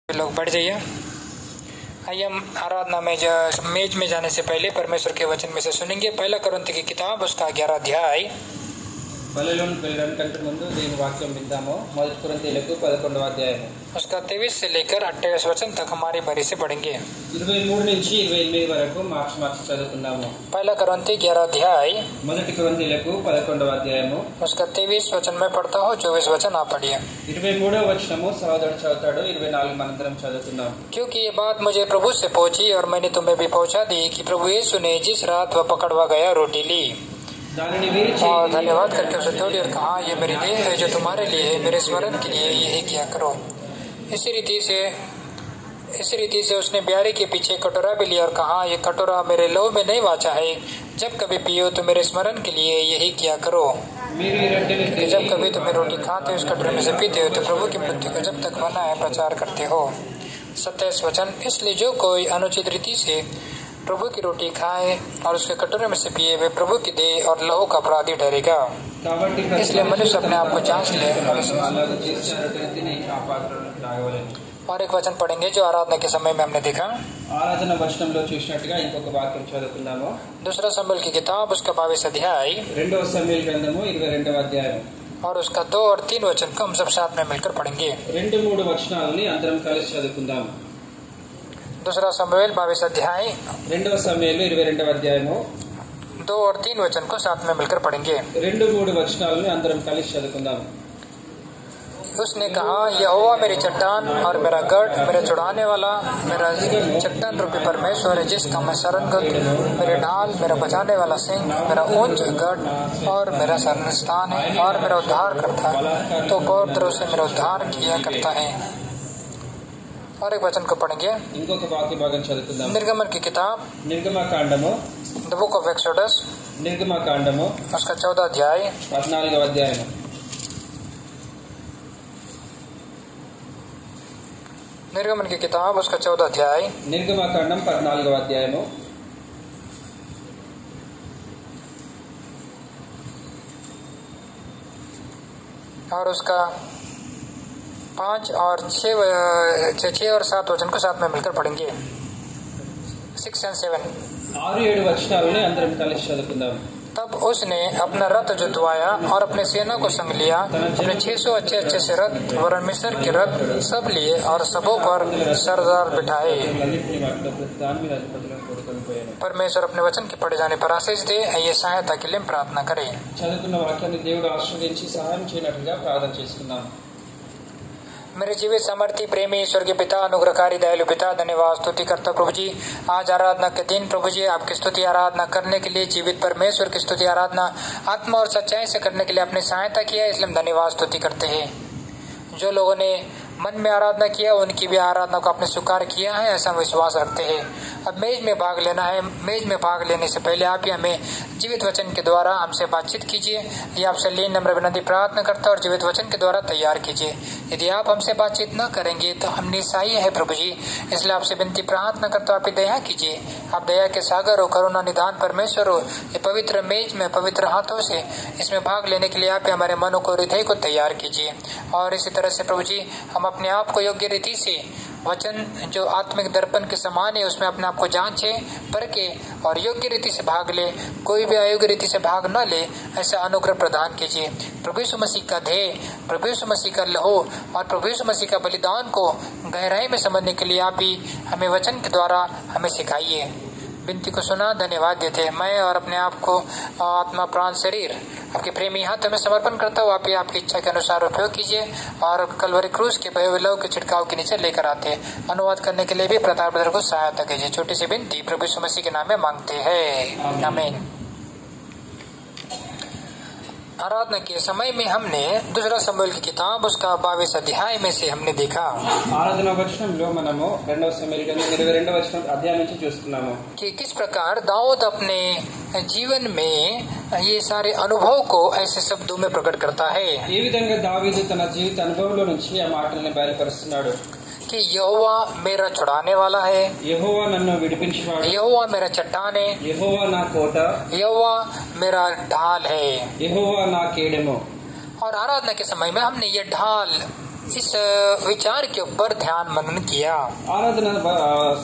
लोग बढ़ जाइए। आइए हम आराधना में मेज में जाने से पहले परमेश्वर के वचन में से सुनेंगे। पहला कोरिन्थी की किताब उसका 11 अध्याय। उसका 23 से लेकर 28 वचन तक हमारी बारी से पढ़ेंगे। पहला कोरिन्थी 11 अध्याय उसका 23 वचन में पढ़ता हूँ, 24 वचन आप पढ़िए। क्योंकि ये बात मुझे प्रभु से पहुंची और मैंने तुम्हें भी पहुंचा दी कि प्रभु यीशु ने जिस रात वह पकड़वा गया रोटी ली और धन्यवाद करके उसे तोड़ी और कहा, ये मेरी देह है जो तुम्हारे लिए है, मेरे स्मरण के लिए यही किया करो। इसी रीति से उसने ब्यारे के पीछे कटोरा भी लिया और कहा, ये कटोरा मेरे लहू में नहीं वाचा है, जब कभी पियो तो मेरे स्मरण के लिए यही किया करो। क्योंकि जब कभी तुम्हें रोटी खाते हो, उस कटोरे में से पीते हो, तो प्रभु की मृत्यु को जब तक मना है प्रचार करते हो। 27 वचन। इसलिए जो कोई अनुचित रीति से प्रभु की रोटी खाए और उसके कटोरे में से पिए, वे प्रभु की देह और लहू का अपराधी ठहरेगा। इसलिए मनुष्य अपने आप को जांच ले। और एक वचन पढ़ेंगे जो आराधना के समय में हमने देखा। आराधना वचనంలో చూసినట్టుగా ఇంకొక వాక్యం చదువుకుందాము। दूसरा शमूएल की किताब उसका 22 अध्याय, రెండవ సమూయేలు గ్రంథము 22వ అధ్యాయం और उसका 2 और 3 वचन को हम सब साथ में मिलकर पढ़ेंगे। 2-3 వచనాలని అందరం కలిసి చదువుకుందాము। दूसरा शमूएल 22 अध्याय, రెండవ సమూయేలు 22వ అధ్యాయము 2 और 3 वचन को साथ में मिलकर पढ़ेंगे। 2-3 వచనాలని అందరం కలిసి చదువుకుందాము। उसने कहा, यहोवा मेरी चट्टान और मेरा गढ़, मेरा छुड़ाने वाला, मेरा चट्टान रूपी परमेश्वर है, जिसका मैं शरण गढ़, मेरे ढाल, मेरा बचाने वाला सिंह, मेरा ऊंच गढ़ और मेरा शरण स्थान है और मेरा उद्धार करता है, तो पौत्र से मेरा उद्धार किया करता है। और एक वचन को पढ़ेंगे। निर्गमन की किताब, నిర్గమకాండము, द बुक ऑफ एक्सोडस, నిర్గమకాండము उसका 14 अध्याय, 14వ అధ్యాయము। निर्गमन की किताब उसका 14 अध्याय, నిర్గమకాండం 14వ అధ్యాయము और उसका 5 और 6 और 7 वचन को साथ में मिलकर पढ़ेंगे। 6 और 7। 6-7 వచనాలని అందరం కలిసి చదువుకుందాం। तब उसने अपना रथ जुतवाया और अपने सेना को संग लिया, अपने 600 अच्छे से रथ वरन मिस्र के रथ सब लिए और सबों पर सरदार बिठाए। परमेश्वर अपने वचन के पढ़े जाने पर आशीष दे। ये सहायता के लिए प्रार्थना करें। చదువుతున్న వాక్యాన్ని దేవుడు ఆశీర్వదించి సహాయం చేయనట్లుగా ప్రార్థన చేసుకుందాం। मेरे जीवित सामर्थी प्रेमी स्वर्गीय पिता, अनुग्रहकारी दयालु पिता, धन्यवाद स्तुति करता प्रभु जी। आज आराधना के दिन प्रभु जी आपकी स्तुति आराधना करने के लिए, जीवित परमेश्वर की स्तुति आराधना आत्मा और सच्चाई से करने के लिए आपने सहायता किया, इसलिए हम धन्यवाद स्तुति करते हैं। जो लोगों ने मन में आराधना किया उनकी भी आराधना को आपने स्वीकार किया है, ऐसा विश्वास रखते हैं। अब मेज में भाग लेना है। मेज में भाग लेने से पहले आप ही हमें जीवित वचन के द्वारा हमसे बातचीत कीजिए। ये आपसे लीन नम्र विनती प्रार्थना करता और जीवित वचन के द्वारा तैयार कीजिए। यदि आप हमसे बातचीत न करेंगे तो हम निस्सहाय है प्रभु जी, इसलिए आपसे विनती प्रार्थना करता आप दया कीजिए। आप दया के सागर हो, करुणा निदान परमेश्वर हो। ये पवित्र मेज में पवित्र हाथों से इसमें भाग लेने के लिए आप हमारे मनों को, हृदय को तैयार कीजिए। और इसी तरह से प्रभु जी हम अपने आप को योग्य रीति से वचन जो आत्मिक दर्पण के समान है उसमें अपने आप को जांचे, परखे और योग्य रीति से भाग ले। कोई भी अयोग्य रीति से भाग न ले, ऐसा अनुग्रह प्रदान कीजिए। प्रभु यीशु मसीह का ध्येय, प्रभु यीशु मसीह का लहू और प्रभु यीशु मसीह का बलिदान को गहराई में समझने के लिए आप ही हमें वचन के द्वारा हमें सिखाइए। विनती को सुना, धन्यवाद देते हैं। मैं और अपने आप को आत्मा प्राण शरीर आपके प्रेमी हाथों में समर्पण करता हूँ। आप ही आपकी इच्छा के अनुसार उपयोग कीजिए और कलवरी क्रूस के लहू के छिड़काव के नीचे लेकर आते हैं। अनुवाद करने के लिए भी प्रताप ब्रदर को सहायता कीजिए। छोटी सी विनती प्रभु यीशु मसीह के नाम में मांगते हैं, आमीन। आराधना के समय में हमने दूसरा शमूएल की किताब उसका 22 अध्याय में से हमने देखा ఆరాధన వచనంలో మనము 2వ సమూయేలు గ్రంథం 22వ అధ్యాయం నుంచి చూస్తున్నాము कि किस प्रकार दाऊद अपने जीवन में ये सारे अनुभव को ऐसे शब्दों में प्रकट करता है। ఏ విధంగా దావీదు తన జీవిత అనుభవంలో నుంచి ఆ మాటలను బయలుపరుస్తున్నాడు कि यहोवा मेरा छुड़ाने वाला है, యెహోవా నన్ను విడిపించువాడు, यहोवा मेरा चट्टान है, యెహోవా నా కోట, यहोवा मेरा ढाल है। యెహోవా నా కేడెము। और आराधना के समय में हमने ये ढाल इस विचार के ऊपर ध्यान मनन किया ఆరాధన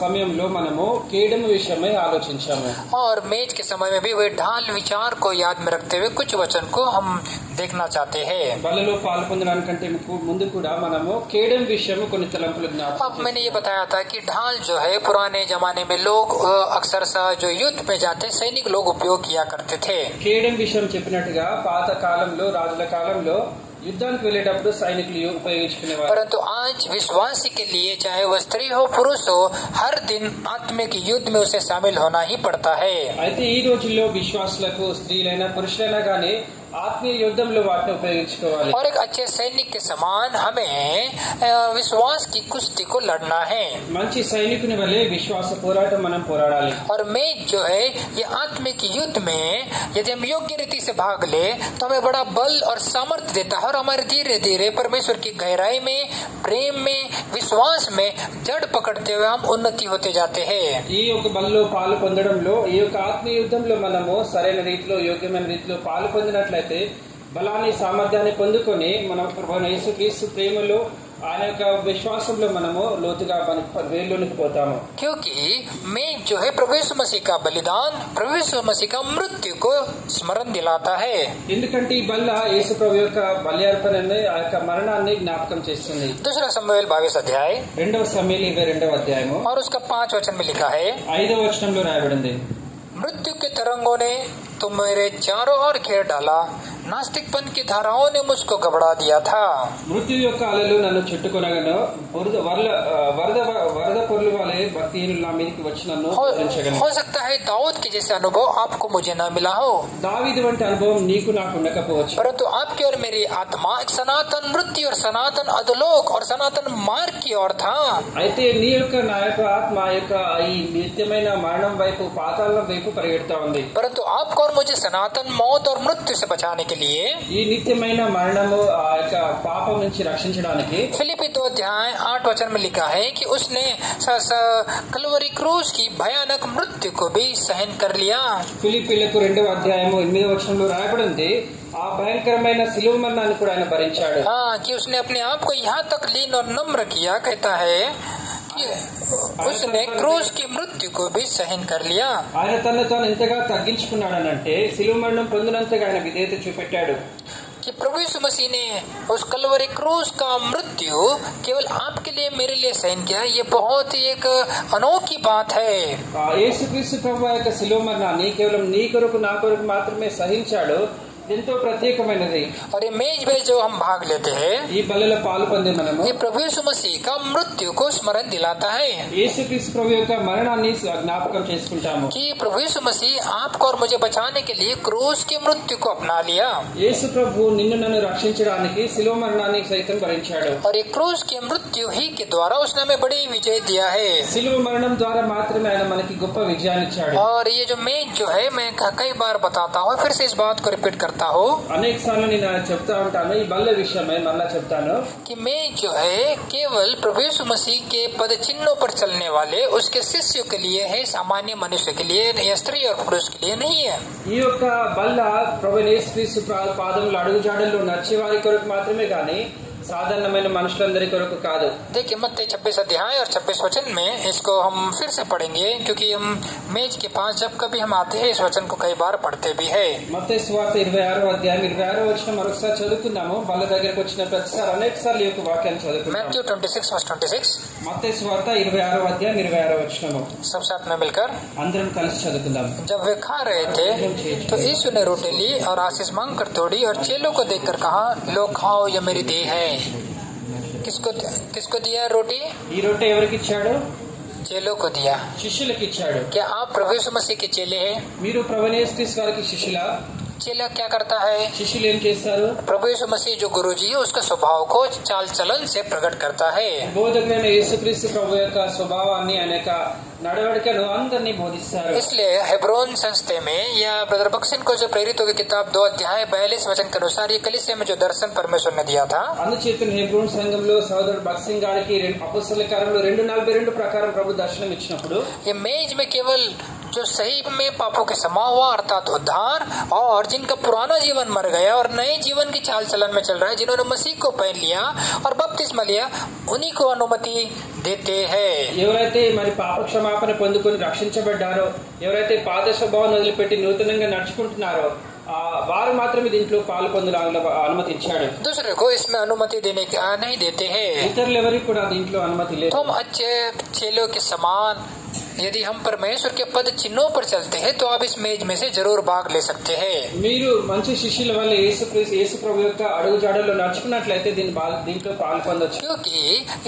సమయంలో మనము కేడము విషయమై ఆలోచించాము. और मेज के समय में भी वे ढाल विचार को याद में रखते हुए कुछ वचन को हम देखना चाहते हैं. బలలో పాల్పొందడానికంటే ముందు కూడా మనము కేడము విషయము కొన్ని తలంపులు జ్ఞాపకం. अब मैंने ये बताया था कि ढाल जो है पुराने जमाने में लोग अक्सर सा जो युद्ध में जाते सैनिक लोग उपयोग किया करते थे. కేడము విషయం చెప్పినట్టుగా పాత కాలంలో రాజుల కాలంలో युद्धाనికి వెళ్ళేటప్పుడు సైనికులు ఉపయోగించుకునేవారు. परंतु आज विश्वासी के लिए चाहे वह स्त्री हो पुरुष हो हर दिन आत्मिक युद्ध में उसे शामिल होना ही पड़ता है. అయితే ఈ రోజుల్లో విశ్వాసులకు స్త్రీలైనా పురుషులైనా గానీ ఆత్మీయ యుద్ధంలో వాటిని ఉపయోగించుకోవాలి. और एक अच्छे सैनिक के समान हमें विश्वास की कुश्ती को लड़ना है. మంచి సైనికుని వలె విశ్వాస పోరాటం మనం పోరాడాలి. और मेज जो है ये आत्मिक युद्ध में यदि हम योग्य रीति से भाग ले तो हमें बड़ा बल और सामर्थ्य देता है और हमारे धीरे धीरे परमेश्वर की गहराई में प्रेम में विश्वास में जड़ पकड़ते हुए हम उन्नति होते जाते हैं. ఈ యొక్క బల్లో పాలు పొందడంలో ఈ యొక్క ఆత్మీయ యుద్ధంలో మనము సరైన రీతిలో యోగ్యమైన రీతిలో పాలు పొందినట్లయితే బలాన్ని సామర్థ్యాన్ని పొందుకొని మనం ప్రభువైన యేసుక్రీస్తు ప్రేమలో ఆయన యొక్క విశ్వాసంలో మనము లోతుగా వేర్లోనికి పోతాము. क्योंकि मेज जो है प्रभु यीशु मसीह का बलिदान प्रभु यीशु मसीह का मृत्यु को स्मरण दिलाता है. ఎందుకంటే ఈ బల్ల యేసు ప్రభు యొక్క బలి అర్పణని ఆ యొక్క మరణాన్ని జ్ఞాపకం చేస్తుంది. दूसरा समूएल 22 अध्याय 2 సమూయేలు 22వ అధ్యాయము और उसका 5 वचन में लिखा है 5వ వచనంలో రాయబడింది. मृत्यु के तरंगों ने तुम मेरे चारों ओर घेर डाला नास्तिकपन की धाराओं ने मुझको घबरा दिया था. మృత్యు యొక్క అలలు నన్ను చుట్టుకొనగను వరద పొర్లు వలె భక్తిహీనులు నా మీదకి వచ్చి నన్ను ధరించగను. हो सकता है दाऊद के जैसे अनुभव आपको मुझे न मिला हो దావీదు వంటి అనుభవం నీకు నాకు ఉండకపోవచ్చు. परंतु आपकी और मेरी आत्मा एक सनातन मृत्यु और सनातन अधोलोक और सनातन मार्ग की ओर था. అయితే నీ యొక్క నా యొక్క ఆత్మ యొక్క ఈ నిత్యమైన మరణం వైపు పాతాళం వైపు పరిగెడతా ఉంది. परंतु आपको और मुझे सनातन मौत और मृत्यु से बचाने के लिए ఈ నిత్యమైన మరణము ఆ యొక్క పాపం నుంచి రక్షించడానికి फिलिपी 2 अध्याय 8 वचन में लिखा है कि उसने कलवरी क्रूज की भयानक मृत्यु को भी सहन कर लिया. ఫిలిప్పీలకు 2వ అధ్యాయము 8వ వచనంలో రాయబడింది ఆ భయంకరమైన సిలువ మరణాన్ని కూడా ఆయన భరించాడు. हाँ कि उसने अपने आप को यहाँ तक लीन और नम्र किया. कहता है कि उसने क्रूज की मृत्यु को भी सहन कर लिया. ఆయన తను తాను ఎంతగా తగ్గించుకున్నాడనంటే సిలువ మరణం పొందినంతగా ఆయన విధేయత చూపెట్టాడు. कि प्रभु यीशु मसीह ने उस कलवरी क्रूज का मृत्यु केवल आपके लिए मेरे लिए सहन किया. ये बहुत ही एक अनोखी बात है. యేసుక్రీస్తు ప్రభువు యొక్క సిలువ మరణాన్ని కేవలం నీ కొరకు నా కొరకు మాత్రమే సహించాడు. ఎంతో ప్రత్యేకమైనది. और ये मेज में जो हम भाग लेते हैं ఈ బలలో పాలు పొందే మనము ये प्रभु यीशु मसीह का मृत्यु को स्मरण दिलाता है యేసుక్రీస్తు ప్రభు యొక్క మరణాన్ని జ్ఞాపకం చేసుకుంటాము. कि प्रभु यीशु मसीह आपको और मुझे बचाने के लिए क्रूज की मृत्यु को अपना लिया. యేసు ప్రభు నిన్ను నన్ను రక్షించడానికి సిలువ మరణాన్ని సైతం భరించాడు. और ये क्रूज की मृत्यु ही के द्वारा उसने हमें बड़ी विजय दिया है. సిలువ మరణం ద్వారా మాత్రమే ఆయన మనకి గొప్ప విజయాన్ని ఇచ్చాడు. और ये जो मेज जो है मैं कई बार बताता हूँ फिर से इस बात को रिपीट करता हूँ అనేక సార్లు నేను చెప్తా ఉంటాను ఈ బల్ల విషయమై మళ్ళా చెప్తాను कि मेज जो है केवल प्रभु यीशु मसीह के पद चिन्हों पर चलने वाले उसके शिष्यों के लिए है. सामान्य मनुष्य के लिए या स्त्री और पुरुष के लिए नहीं है. ఈ యొక్క బల్ల ప్రభువైన యేసుక్రీస్తు పాదముల అడుగుజాడల్లో నడిచే వారి కొరకు మాత్రమే గాని సాధారణమైన మనుషులందరి కొరకు కాదు. देखिए मत्ती 26 अध्याय और 26 वचन में इसको हम फिर से पढ़ेंगे क्योंकि हम मेज के पास जब कभी हम आते हैं इस वचन को कई बार पढ़ते भी है. మత్తయి సువార్త 26వ అధ్యాయం 26వ వచనం మరొకసారి చదువుకుందాము. బల్ల దగ్గరకు వచ్చిన ప్రతిసారి అనేక సార్లు ఈ యొక్క వాక్యాన్ని చదువుకుందాం. मैथ्यू 26:26 మత్తయి సువార్త 26వ అధ్యాయం 26వ వచనము सब साथ में मिलकर అందరం కలిసి చదువుకుందాం. जब वे खा रहे थे तो यीशु ने रोटी ली और आशीष मांग कर तोड़ी और चेलों को देखकर कहा लो खाओ ये मेरी देह है. किसको दिया रोटी? ఈ రొట్టె ఎవరికి ఇచ్చాడు? चेलों को दिया. శిష్యులకు ఇచ్చాడు. क्या आप प्रभु यीशु मसीह के चेले हैं? మీరు ప్రభువైన యేసుక్రీస్తు వారికి శిష్యులా? चेला क्या करता है? శిష్యులు ఏం చేస్తారు? प्रभु यीशु मसीह जो गुरु जी है उसका स्वभाव को चाल चलन से प्रकट करता है. బోధకుడైన యేసుక్రీస్తు ప్రభు యొక్క స్వభావాన్ని ఆయన యొక్క నడవడికను అందరినీ బోధిస్తారు. इसलिए हेब्रोन संस्थे में या ब्रदर बक्सिन को जो प्रेरितों की किताब 2 अध्याय 42 वचन के अनुसार ये कलीसिया में जो दर्शन परमेश्वर ने दिया था అందుచేత హెబ్రోన్ సంఘంలో సోదరుడు బక్సింగ్ గారికి అపోస్తల కార్యములు 2:42 ప్రకారం ప్రభు దర్శనం ఇచ్చినప్పుడు ये मेज में केवल जो सही में पापों के समा हुआ अर्थात उद्धार, और जिनका पुराना जीवन मर गया और नए जीवन की चाल चलन में चल रहा है, जिन्होंने मसीह को पहन लिया और बपतिस्मा लिया, उन्हीं को अनुमति देते हैं। ఎవరైతే మరి పాప క్షమాపణ పొందుకొని రక్షించబడ్డారో, ఎవరైతే పాత స్వభావాన్ని వదిలిపెట్టి నూతనంగా నడుచుకుంటున్నారో వారు మాత్రమే దీంట్లో పాలు పొందడానికి అనుమతి ఇచ్చాడు. दूसरे को इसमें अनुमति देने का नहीं देते हैं. ఇతరులు ఎవరికి కూడా దీంట్లో అనుమతి లేదు. तुम अच्छे चेलों के समान यदि हम परमेश्वर के पद चिन्हों पर चलते हैं तो आप इस मेज में से जरूर भाग ले सकते हैं. మీరు మంచి శిష్యుల వల్ల యేసు ప్రభు యొక్క అడుగుజాడల్లో నడుచుకున్నట్లయితే దీంట్లో పాలు పొందొచ్చు. क्योंकि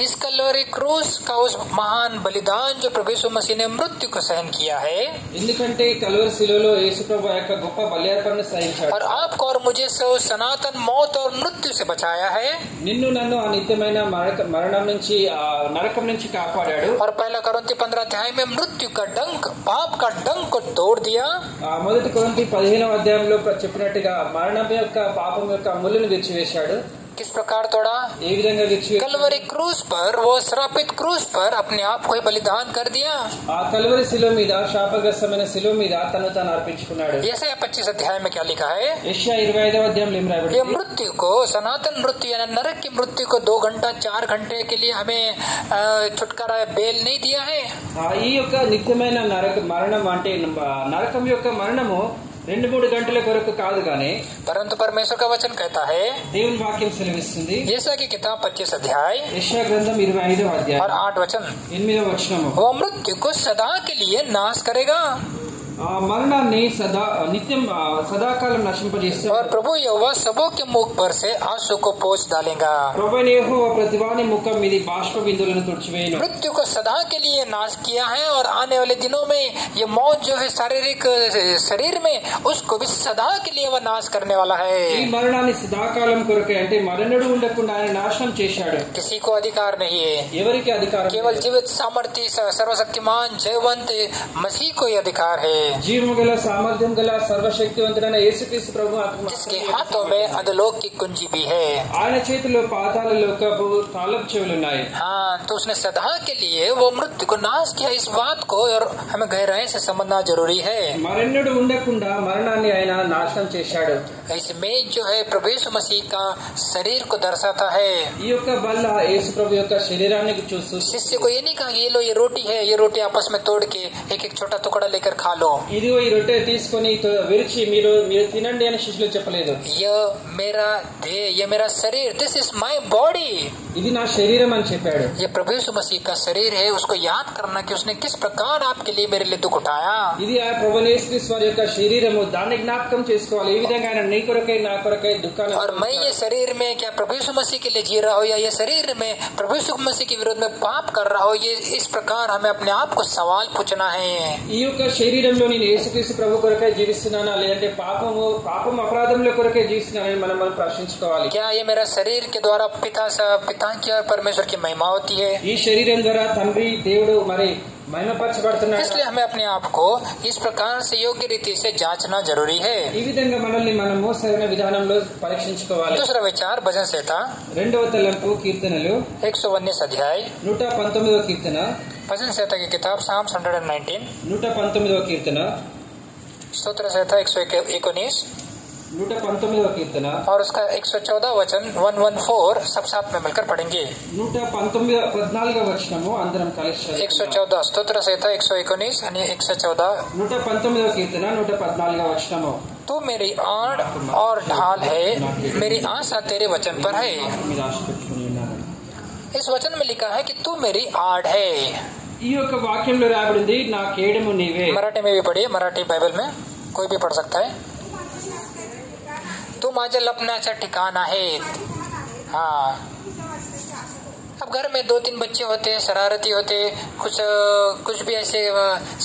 इस कलवरी क्रूस का उस महान बलिदान जो प्रभु यीशु मसीह ने मृत्यु को सहन किया है, ఎందుకంటే కల్వరి శిలువలో యేసు ప్రభు యొక్క గొప్ప బలియార్పణను సహించాడు. और आपको और मुझे सनातन मौत और मृत्यु से बचाया है. నిన్ను నన్ను ఆ నిత్యమైన మరణం నుంచి నరకం నుంచి కాపాడాడు. और पहला కొరింథీ 15 अध्याय में मृत्यु का डंक, पाप का डंक को तोड़ दिया. మొదటి కొరింథీ 15వ అధ్యాయంలో చెప్పినట్టుగా మరణం యొక్క పాపం యొక్క ముళ్ళును విరిచివేశాడు. किस प्रकार तोड़ा? ఏ విధంగా విరిచివేశాడు? कलवरी क्रूस पर, वो श्रापित क्रूस पर अपने आप को बलिदान कर दिया. ఆ కల్వరి శిలువ మీద, శాపగ్రస్తమైన శిలువ మీద తను తాను అర్పించుకున్నాడు. यशायाह 25 अध्याय में क्या लिखा है? యెషయా 25వ అధ్యాయంలో ఏం రాయబడింది? ये मृत्यु को, सनातन मृत्यु यानी नरक की मृत्यु को 2 घंटा 4 घंटे के लिए हमें छुटकारा बेल नहीं दिया है. ఈ యొక్క నిత్యమైన మరణం అంటే నరకం యొక్క మరణము 2-3 గంటల కొరకు కాదు గానీ, परंतु परमेश्वर का वचन कहता है, దేవుని వాక్యం సెలవిస్తుంది. यशायाह की किताब 25 अध्याय యెషయా గ్రంథం 25వ అధ్యాయం और 8 वचन, 8వ వచనము, वो मृत्यु को सदा के लिए नाश करेगा ఆ మరణాన్ని నిత్యం సదాకాలం నశింపజేస్తాడు. और प्रभु यहोवा सबों के मुख पर से आंसू को पोंछ डालेगा. ప్రభువైన యెహోవా ప్రతివాని ముఖం మీద బాష్ప బిందువులను తుడిచివేయును. मृत्यु को सदा के लिए नाश किया है और आने वाले दिनों में ये मौत जो है शारीरिक शरीर में, उसको भी सदा के लिए वह नाश करने वाला है. ఈ మరణాన్ని సదాకాలం కొరకే అంటే మరణుడు ఉండకుండా ఆయన నాశనం చేశాడు. किसी को अधिकार नहीं है, ఎవరికి అధికారం? केवल जीवित सामर्थ्य सर्वशक्तिमान जयवंत मसीह को ही अधिकार है. జీవము గల సామర్థ్యం గల సర్వశక్తివంతుడైన యేసుక్రీస్తు ప్రభు जिसके हाथों में अधोलोक की कुंजी भी है. ఆయన చేతిలో పాతాళ లోకపు తాళపు చెవులు ఉన్నాయి. हाँ, तो उसने सदा के लिए वो मृत्यु को नाश किया. इस बात को और हमें गहराई से समझना जरूरी है. మరణుడు ఉండకుండా మరణాన్ని ఆయన నాశనం చేశాడు. इसमें जो है प्रभु यीशु मसीह का शरीर को दर्शाता है. ఈ యొక్క బల్ల యేసు ప్రభు యొక్క శరీరాన్ని చూస్తూ शिष्य को ये नहीं कहा ये लो ये रोटी है, ये रोटी आपस में तोड़ के एक एक छोटा टुकड़ा लेकर खा लो. ఇదిగో ఈ రొట్టె తీసుకొని విరిచి మీరు తినండి అని శిష్యులు చెప్పలేదు. ये मेरा देह, ये मेरा शरीर, दिस इज माय बॉडी. ఇది నా శరీరం అని చెప్పాడు. ये प्रभु यीशु मसीह का शरीर है. उसको याद करना कि उसने किस प्रकार आपके लिए, मेरे लिए दुख उठाया. ఇది ఆ ప్రభువైన యేసుక్రీస్తు వారి యొక్క శరీరము, దాన్ని జ్ఞాపకం చేసుకోవాలి. ఈ విధంగా ఆయన నీ కొరకై నా కొరకై దుఃఖాన్ని, और मैं ये शरीर में क्या प्रभु यीशु मसीह के लिए जी रहा हूँ या ये शरीर में प्रभु यीशु मसीह के विरोध में पाप कर रहा हूँ, ये इस प्रकार हमें अपने आप को सवाल पूछना है. ఈ యొక్క శరీరంలో నేను యేసుక్రీస్తు ప్రభు కొరకై జీవిస్తున్నానా లేదంటే పాపం అపరాధంలో కొరకై జీవిస్తున్నానని మనం ప్రశ్నించుకోవాలి. क्या ये मेरा शरीर के द्वारा पिता की और परमेश्वर की महिमा होती है? ఈ శరీరం ద్వారా తండ్రి దేవుడు మరి మహిమపరచబడుతున్నాడు. इसलिए हमें अपने आप को इस प्रकार से योग्य रीति से जांचना जरूरी है. ఈ విధంగా మనల్ని మనము సరైన విధానంలో పరీక్షించుకోవాలి. दूसरा विचार भजन संहिता 2వ తలంపు కీర్తనలు 119 अध्याय, 119వ కీర్తన, भजन संहिता की किताब Psalms 119, 119వ కీర్తన, स्तोत्र संहिता 119 119వ కీర్తన और उसका 114 वचन 114 सब साथ में मिलकर पढ़ेंगे. 114వ వచనము అందరం కలిసి 114 स्तोत्र संहिता 119 आणि 114. 119వ కీర్తన 114వ వచనము. तू मेरी आड़ और ढाल है, मेरी आशा तेरे वचन पर है. మీరు ఆశ పెట్టుకుని ఉన్నారు. इस वचन में लिखा है कि तू मेरी आड़ है. ఈ యొక్క వాక్యంలో రాబడింది నా కేడము నీవే. मराठी में भी पढ़िए, मराठी बाइबल में कोई भी पढ़ सकता है. तू माझ्या लपण्याचा ठिकाण आहे. हाँ, अब घर में 2-3 बच्चे होते, शरारती होते, कुछ भी ऐसे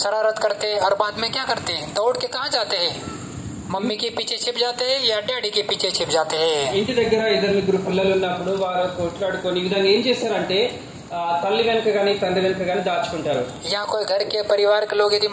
शरारत करते और बाद में क्या करते, दौड़ के कहाँ जाते हैं? मम्मी के पीछे छिप जाते हैं या डैडी के पीछे छिप जाते हैं. ఇంటి దగ్గర 2-3 పిల్లలు ఉన్నప్పుడు వారు కొట్లాడుకొని ఈ విధంగా ఏం చేస్తారంటే తల్లి వెనుక గానీ తండ్రి వెనుక గానీ దాచుకుంటారు. या कोई घर के परिवार के लोग यदि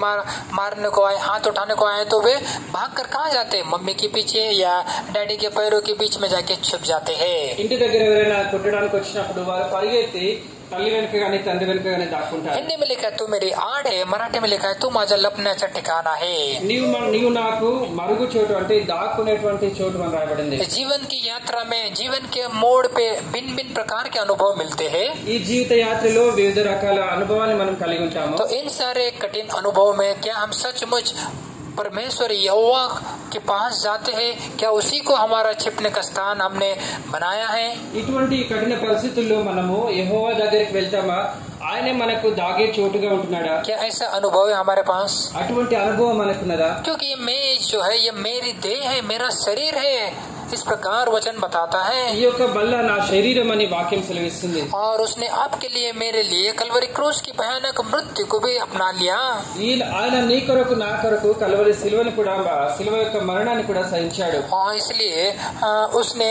मारने को आए, हाथ उठाने को आए, तो वे भागकर कहाँ जाते हैं? मम्मी के पीछे या डैडी के पैरों के बीच में जाके छुप जाते हैं. ఇంటి దగ్గర ఎవరైనా కొట్టడానికి వచ్చినప్పుడు వారు పరిగెత్తి తల్లి వెనుక గానీ తండ్రి వెనుక గానీ దాక్కుంటారు. हिंदी में लिखा है तू मेरी आड़ है, मराठी में लिखा है तू माझा लपण्याचा ठिकाणा है. నీవు నాకు మరుగు చోటు అంటే దాక్కునేటువంటి చోటు అని రాయబడింది. जीवन की यात्रा में जीवन के मोड़ पे भिन्न भिन्न प्रकार के अनुभव मिलते हैं. ఈ జీవిత యాత్రలో వివిధ రకాల అనుభవాన్ని మనం కలిగి ఉంటాము. तो इन सारे कठिन अनुभव में क्या हम सचमुच परमेश्वर यहोवा के पास जाते हैं? क्या उसी को हमारा छिपने का स्थान हमने बनाया है? ఇటువంటి కఠిన పరిస్థితుల్లో మనము యెహోవా దగ్గరికి వెళ్తామా? ఆయనే మనకు దాగే చోటుగా ఉంటున్నాడా? क्या ऐसा अनुभव है हमारे पास? అటువంటి అనుభవం మనకున్నదా? क्योंकि ये मेज जो है ये मेरी देह है, मेरा शरीर है, इस प्रकार वचन बताता है. ఈ యొక్క బల్ల నా శరీరం అని వాక్యం సెలవిస్తుంది. और उसने आपके लिए मेरे लिए कलवरी क्रूस की भयानक मृत्यु को भी अपना लिया. ఆయన నీ కొరకు నా కొరకు కల్వరి సిలువను కూడా సిలువ యొక్క మరణాన్ని కూడా సహించాడు. और इसलिए उसने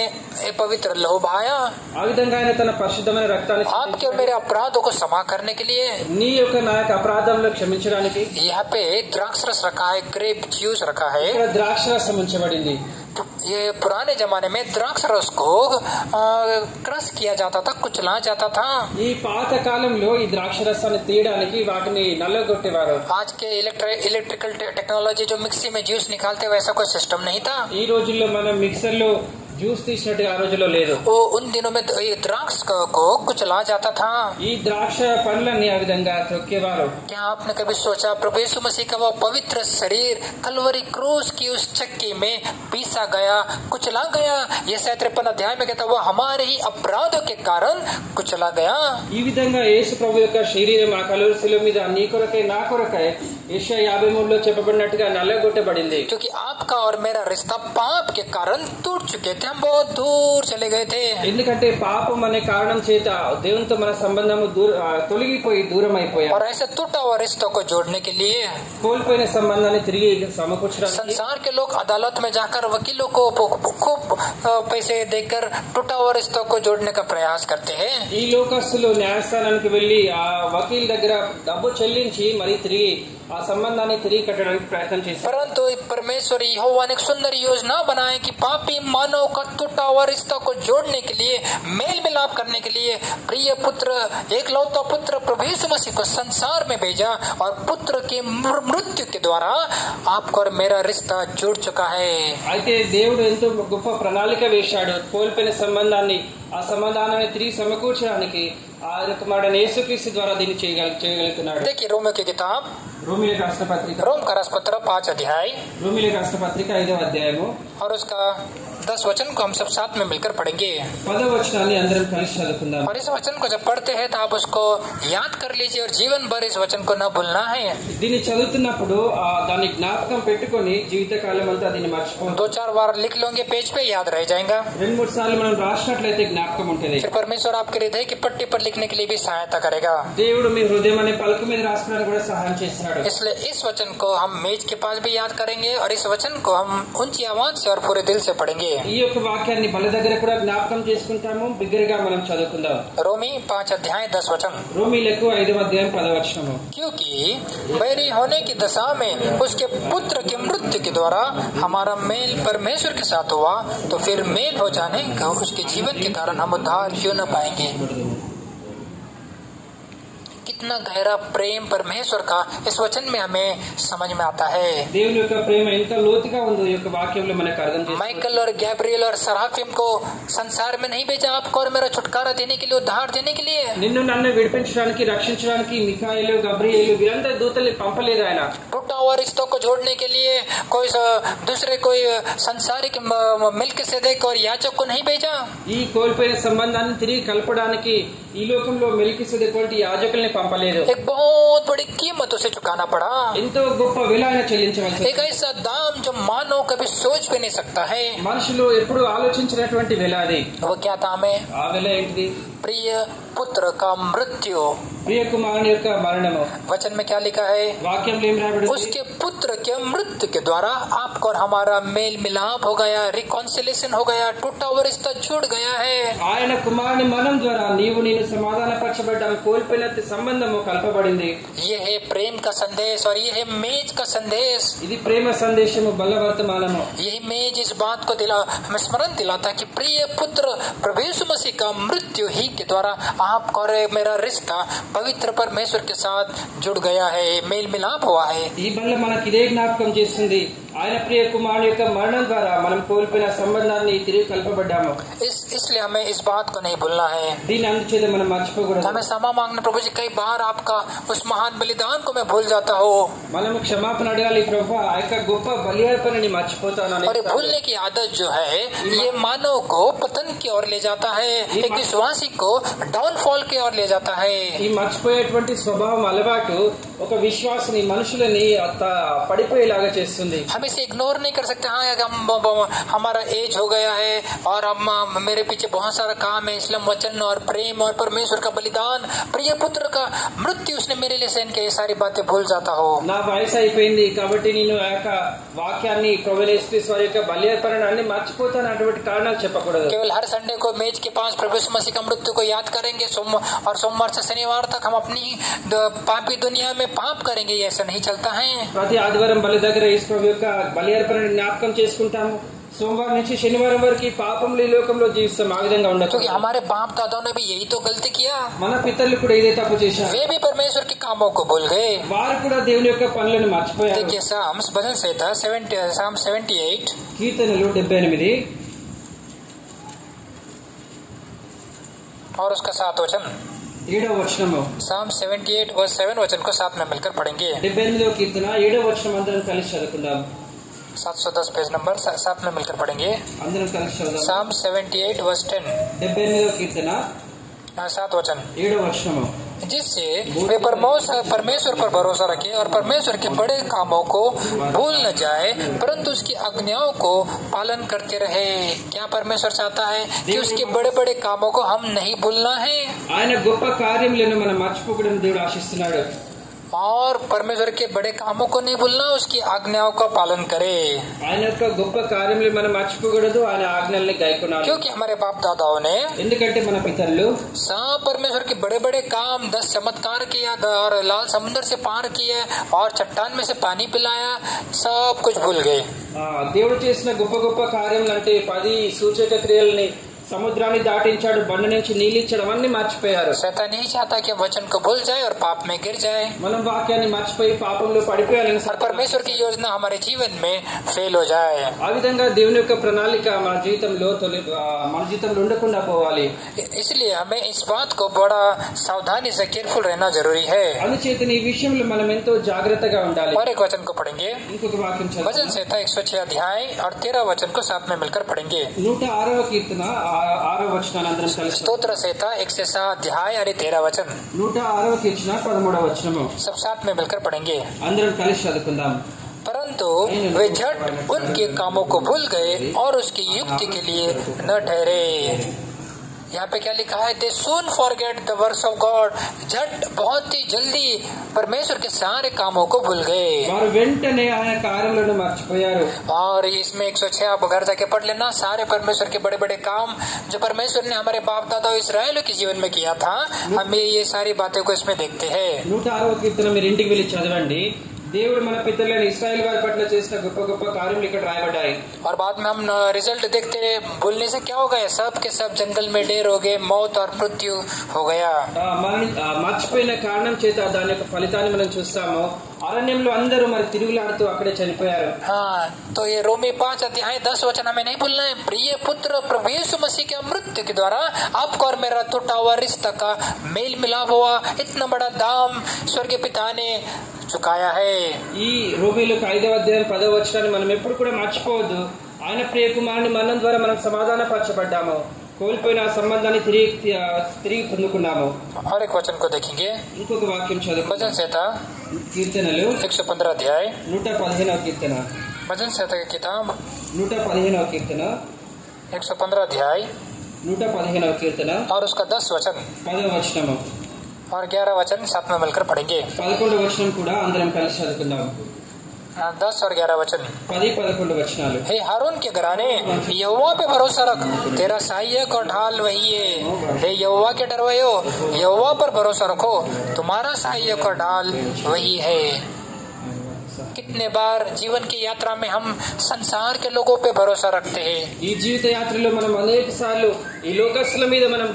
पवित्र लहू बहाया. ఆ విధంగా ఆయన తన పరిశుద్ధమైన రక్తాన్ని आपके और मेरे अपराधों को क्षमा करने के लिए. నీ యొక్క నా యొక్క అపరాధంలో క్షమించడానికి. यहाँ पे द्राक्ष रस रखा है, ग्रेप ज्यूस रखा है. ఇక్కడ ద్రాక్షరసం ఉంచబడింది. ये पुराने जमाने में द्राक्ष रस को क्रश किया जाता था, कुचला जाता था. ఈ పాత కాలంలో ఈ ద్రాక్షరసాన్ని తీయడానికి వాటిని నల్లగొట్టేవారు. आज के इलेक्ट्रिकल टेक्नोलॉजी जो मिक्सी में जूस निकालते वैसा कोई सिस्टम नहीं था. ఈ రోజుల్లో మనం మిక్సర్ లో జ్యూస్ తీసినట్టుగా ఆ రోజుల్లో లేదు. वो उन दिनों में ये द्राक्ष को कुचला जाता था. ఈ ద్రాక్ష పండ్లని ఆ విధంగా తొక్కేవారు. क्या आपने कभी सोचा प्रभु यीशु मसीह का वो पवित्र शरीर कलवरी क्रूस की उस चक्की में पीसा गया, कुचला गया? ये 53 अध्याय में कहता वो हमारे ही अपराधों के कारण कुचला गया. ఈ విధంగా యేసు ప్రభు యొక్క శరీరం ఆ కలువరి శిలువ మీద నీ కొరకై నా కొరకై యెషయా 53లో చెప్పబడినట్టుగా నల్లగొట్టబడింది. क्योंकि आपका और मेरा रिश्ता पाप के कारण टूट चुके थे, हम बहुत दूर चले गए थे. ఎందుకంటే పాపం అనే కారణం చేత దేవునితో మన సంబంధము తొలగిపోయి దూరం అయిపోయాం. और ऐसे टूटा हुआ रिश्तों को जोड़ने के लिए కోల్పోయిన సంబంధాన్ని తిరిగి సమకూర్చడానికి संसार के लोग अदालत में जाकर वकीलों को खूब पैसे देकर टूटा हुआ रिश्तों को जोड़ने का प्रयास करते हैं. ఈ లోకస్తులు న్యాయస్థానానికి వెళ్లి ఆ వకీల్ దగ్గర డబ్బు చెల్లించి మరి తిరిగి ఆ సంబంధాన్ని తిరిగి కట్టడానికి ప్రయత్నం చేశారు. परंतु परमेश्वर यहोवा ने एक सुंदर योजना बनाई कि पापी मानव का टूटा हुआ रिश्ता को जोड़ने के लिए, मेल मिलाप करने के लिए प्रिय पुत्र, एकलौता पुत्र प्रभु यीशु मसीह को संसार में भेजा और पुत्र की मृत्यु के द्वारा आपको और मेरा रिश्ता जुड़ चुका है. అయితే దేవుడు ఎంతో గొప్ప ప్రణాళిక వేశాడు. కోల్పోయిన సంబంధాన్ని ఆ సంబంధాన్ని తిరిగి సమకూర్చడానికి ఆ కుమారుడైన యేసుక్రీస్తు ద్వారా దీన్ని చేయగలుగుతున్నాడు. देखिए रोमियो की किताब రోమీయులకు రాసిన పత్రిక रोम का राजपत्र 5 अध्याय రోమీయులకు రాసిన పత్రిక 5వ అధ్యాయము और उसका 10 वचन को हम सब साथ में मिलकर पढ़ेंगे. 10వ వచనాన్ని అందరం కలిసి చదువుకుందాం. और इस वचन को जब पढ़ते हैं तो आप उसको याद कर लीजिए और जीवन भर इस वचन को न भूलना है. దీన్ని చదువుతున్నప్పుడు దాన్ని జ్ఞాపకం పెట్టుకొని జీవితకాలం అంతా దీన్ని మర్చిపోండి. 2-4 बार लिख लोगे पेज पे, याद रह जाएगा. 2-3 సార్లు మనం రాసినట్లయితే జ్ఞాపకం ఉంటుంది. फिर परमेश्वर आपके हृदय की पट्टी पर लिखने के लिए भी सहायता करेगा. దేవుడు మీ హృదయం అనే పలక మీద రాసుకోవడానికి కూడా సహాయం చేస్తాడు. इसलिए इस वचन को हम मेज के पास भी याद करेंगे और इस वचन को हम ऊंची आवाज से और पूरे दिल से पढ़ेंगे. ఈ యొక్క వాక్యాన్ని బల దగ్గర కూడా జ్ఞాపకం చేసుకుంటాము. బిగ్గరగా మనం చదువుకుందాం. रोमी 5 अध्याय 10 वचन. రోమీలకు 5వ అధ్యాయం 10వ వచనము. क्योंकि बैरी होने की दशा में उसके पुत्र की मृत्यु के द्वारा हमारा मेल परमेश्वर के साथ हुआ, तो फिर मेल हो जाने का उसके जीवन के कारण हम उद्धार क्यों न पाएंगे. कितना गहरा प्रेम परमेश्वर का इस वचन में हमें समझ में आता है. దేవుని యొక్క ప్రేమ ఎంత లోతుగా ఉందో ఈ యొక్క వాక్యంలో మనకు అర్థం చేసుకోవాలి. माइकल और गैब्रियल और सराफिम को संसार में नहीं भेजा आपको और मेरा छुटकारा देने के लिए, उद्धार देने के लिए. నిన్ను నన్ను విడిపించడానికి రక్షించడానికి మిఖాయేలు గబ్రియేలు వీరందరూ దూతల్ని పంపలేదు ఆయన. टूटा हुआ रिश्तों को जोड़ने के लिए कोई दूसरे कोई संसारिक मेल्किसेदेक और याजक को नहीं भेजा. ఈ కోల్పోయిన సంబంధాన్ని తిరిగి కలపడానికి ఈ లోకంలో మెల్కిసెదెకు వంటి యాజకుల్ని పంపలేదు. एक बहुत बड़ी कीमत उसे चुकाना पड़ा. ఎంతో గొప్ప విలువ ఆయన చెల్లించవలసి. एक ऐसा दाम जो मानव कभी सोच भी नहीं सकता है. మనుషులు ఎప్పుడు ఆలోచించినటువంటి విలువ అది. वो क्या दाम है? ఆ విలువ ఏంటిది? प्रिय पुत्र का मृत्यु. ప్రియ కుమారుని యొక్క మరణము. वचन में क्या लिखा है? వాక్యంలో ఏం రాయబడింది? उसके पुत्र के मृत्यु के द्वारा आपको और हमारा मेल मिलाप हो गया, रिकॉन्सिलेशन हो गया, टूटा हुआ रिश्ता जुड़ गया है. ఆయన కుమారుని మరణం ద్వారా నీవు నేను సమాధానపరచబడ్డాము, కోల్పోయిన సంబంధము కలపబడింది. ये है प्रेम का संदेश और ये है मेज का संदेश. ఇది ప్రేమ సందేశము, బలవర్తమానము. यही मेज इस बात को हमें स्मरण दिलाता कि प्रिय पुत्र प्रभु यीशु मसीह का मृत्यु ही के द्वारा आपका और मेरा रिश्ता पवित्र परमेश्वर के साथ जुड़ गया है, मेल मिलाप हुआ है. ఈ బల్ల మనకి ఇదే జ్ఞాపకం చేస్తుంది, ఆయన ప్రియ కుమారుని యొక్క మరణం ద్వారా మనం కోల్పోయిన సంబంధాన్ని తిరిగి కలపబడ్డాము. इसलिए हमें इस बात को नहीं भूलना है. దీన్ని అందుచేత మనం మర్చిపోకూడదు. हमें क्षमा मांगना, प्रभु जी कई बार आपका उस महान बलिदान को मैं भूल जाता हूँ. మనము క్షమాపణ అడగాలి, ప్రభువా ఆ యొక్క గొప్ప బలియార్పణని మర్చిపోతాను. और भूलने की आदत जो है ये मानव को पतन की ओर ले जाता है, एक विश्वासी को डाउनफॉल की ओर ले जाता है. ఈ మర్చిపోయేటువంటి స్వభావం, అలవాటు ఒక విశ్వాసిని, మనుషులని పడిపోయేలాగా చేస్తుంది. हम इसे इग्नोर नहीं कर सकते. हाँ, हमारा एज हो गया है और हम मेरे पीछे बहुत सारा काम है, इस्लाम वचन और प्रेम और परमेश्वर का बलिदान, प्रिय पुत्र का मृत्यु उसने मेरे लिए सहन किया, ये सारी बातें भूल जाता हो. నా వయసు అయిపోయింది కాబట్టి నేను ఆ యొక్క వాక్యాన్ని, ప్రభువైన యేసుక్రీస్తు వారి యొక్క బలియార్పణను అన్ని మర్చిపోతాను, అటువంటి కారణాలు చెప్పకూడదు. केवल हर संडे को मेज के पास प्रभु यीशु मसीह का मृत्यु को याद करेंगे और सोमवार से शनिवार तक हम अपनी पापी दुनिया में पाप करेंगे, ये ऐसा नहीं चलता है. ప్రతి ఆదివారం బలి దగ్గర యేసు ప్రభు యొక్క బలియార్పణను జ్ఞాపకం చేసుకుంటాము. సోమవారం నుంచి శనివారం వరకు పాపంలో ఈ లోకంలో జీవిస్తాం. ఆ విధంగా ఉండదు. क्योंकि हमारे बाप दादाओं ने भी यही तो गलती किया. మన పితరులు కూడా ఇదే తప్పు చేశారు. वे भी परमेश्वर के कामों को भूल गए. వారు కూడా దేవుని యొక్క పనులను మర్చిపోయారు. देखिए साम्स भजन संहिता 78 కీర్తనలు 78 और उसका 7 वचन. 7వ వచనము. साम 78 वर्स 7 वचन को साथ में मिलकर पढ़ेंगे. 78వ కీర్తన 7వ వచనం అందరం కలిసి చదువుకుందాం. 710 पेज नंबर साथ में मिलकर पढ़ेंगे. అందరం కలిసి చదువుదాం. साम 78 वर्स 10. 78వ కీర్తన 7 वचन. 7వ వచనము. जिससे वे परमेश्वर पर भरोसा रखे और परमेश्वर के बड़े कामों को भूल न जाए, परंतु उसकी आज्ञाओं को पालन करते रहे. क्या परमेश्वर चाहता है कि उसके बड़े बड़े कामों को हम नहीं भूलना है. ఆయన గొప్ప కార్యములను మనం మర్చిపోకూడదని దేవుడు ఆశిస్తున్నాడు. और परमेश्वर के बड़े कामों को नहीं भूलना, उसकी आज्ञाओं का पालन करे. ఆయన యొక్క గొప్ప కార్యములు మనం మర్చిపోకూడదు, ఆయన ఆజ్ఞల్ని గాయకొనాలి. क्योंकि हमारे बाप दादाओं ने, ఎందుకంటే మన పితరులు सब परमेश्वर के बड़े बड़े काम, 10 चमत्कार किया और लाल समुद्र से पार किए और चट्टान में से पानी पिलाया, सब कुछ भूल गए. దేవుడు చేసిన గొప్ప గొప్ప కార్యములు అంటే 10 సూచక క్రియల్ని, సముద్రాన్ని దాటించాడు, బండ నుంచి నీళ్ళు ఇచ్చడం అన్ని మర్చిపోయారు. शैतान नहीं चाहता कि वचन को भूल जाए और पाप में गिर जाए. మనం వాక్యాన్ని మర్చిపోయి పాపంలో పడిపోయాలని, और परमेश्वर की योजना हमारे जीवन में फेल हो जाए. ఆ విధంగా దేవుని యొక్క ప్రణాళిక మన జీవితంలో ఉండకుండా పోవాలి. इसलिए हमें इस बात को बड़ा सावधानी से केयरफुल रहना जरूरी है. అందుచేత ఈ విషయంలో మనం ఎంతో జాగ్రత్తగా ఉండాలి. और एक वचन को पढ़ेंगे. ఇంకొక వాక్యం वचन చదువుదాం. संहिता 106 अध्याय और 13 वचन को साथ में मिलकर पढ़ेंगे. 106వ కీర్తన 6వ వచనాన్ని అందరం కలిసి. स्तोत्र संहिता 106 अध्याय और 13 वचन 106వ కీర్తన 13వ వచనము. सब साथ में मिलकर पढ़ेंगे. అందరం కలిసి చదువుకుందాం. परंतु वे झट उनके कामों को भूल गए और उसकी युक्ति के लिए न ठहरे. यहाँ पे क्या लिखा है? They soon forget the works of God. झट, बहुत ही जल्दी परमेश्वर के सारे कामों को भूल गए. వారు వెంటనే ఆయన కార్యములను మర్చిపోయారు. और इसमें 106 आप घर जाके पढ़ लेना, सारे परमेश्वर के बड़े बड़े काम जो परमेश्वर ने हमारे बाप दादा इस्राएल के जीवन में किया था, हम ये सारी बातें को इसमें देखते हैं. 106వ కీర్తన మీరు ఇంటికి వెళ్ళి చదవండి. దేవుడు మన పితరులైన ఇశ్రాయేల్ వారి పట్ల చేసిన గొప్ప గొప్ప కార్యములు ఇక్కడ రాయబడ్డాయి. और बाद में हम रिजल्ट देखते रहे, भूलने से क्या हो गया? सब के सब जंगल में ढेर हो गए, मौत और मृत्यु हो गया. మర్చిపోయిన కారణం చేత దాని యొక్క ఫలితాన్ని మనం చూస్తాము. అరణ్యంలో అందరూ మరి తిరుగులాడుతూ అక్కడే చనిపోయారు. हाँ, तो ये रोमी 5 अध्याय 10 वचन हमें नहीं भूलना है. प्रिय पुत्र प्रभु यीशु मसीह के मृत्यु के द्वारा आपका और मेरा टूटा हुआ रिश्ता का मेल मिलाप हुआ. इतना बड़ा दाम स्वर्गीय पिता ने चुकाया है. ఈ రోమీయులకు 5వ అధ్యాయం 10వ వచనాన్ని మనం ఎప్పుడు కూడా మర్చిపోవద్దు. ఆయన ప్రియ కుమారుని మరణం ద్వారా మనం సమాధానపరచబడ్డాము, కోల్పోయిన సంబంధాన్ని తిరిగి పొందుకున్నాము. और एक वचन को देखेंगे. ఇంకొక వాక్యం చదువు. भजन संहिता కీర్తనలు 115 अध्याय. 115వ కీర్తన. भजन संहिता की किताब 115వ కీర్తన 115 अध्याय 115వ కీర్తన और उसका 10 वचन 10వ వచనము और 11 वचन साथ में मिलकर पढ़ेंगे. 11వ వచనం కూడా అందరం కలిసి చదువుకుందాం. 10 और 11 वचन। 10-11 वचनाలు। हे हारून के घराने, यहोवा पे भरोसा रख, तेरा सहायक और ढाल वही है। हे यहोवा के डरवैयो, यहोवा पर भरोसा रखो, तुम्हारा सहायक और ढाल वही है। कितने बार जीवन की यात्रा में हम संसार के लोगों पे भरोसा रखते हैं। ఈ జీవిత యాత్రలో మనం అనేక సార్లు ఈ లోకస్తుల మీద మనం